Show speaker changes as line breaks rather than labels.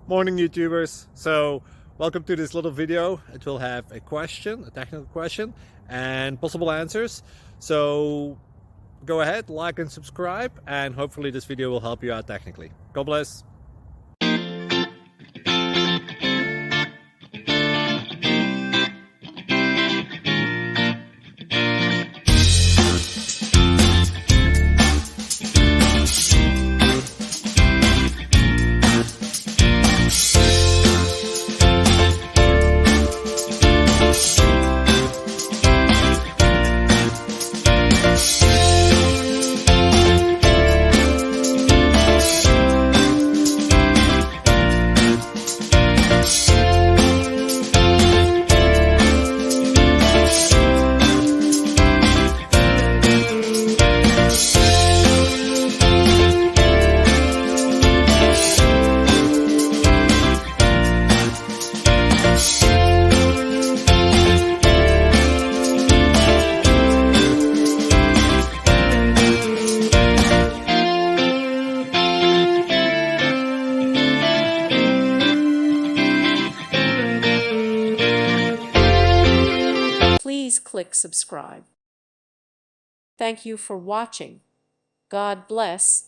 Morning YouTubers. So welcome to this little video. It will have a question, a technical question, and possible answers. So go ahead, like and subscribe, and hopefully this video will help you out technically. God bless.
Please click subscribe. Thank you for watching. God bless.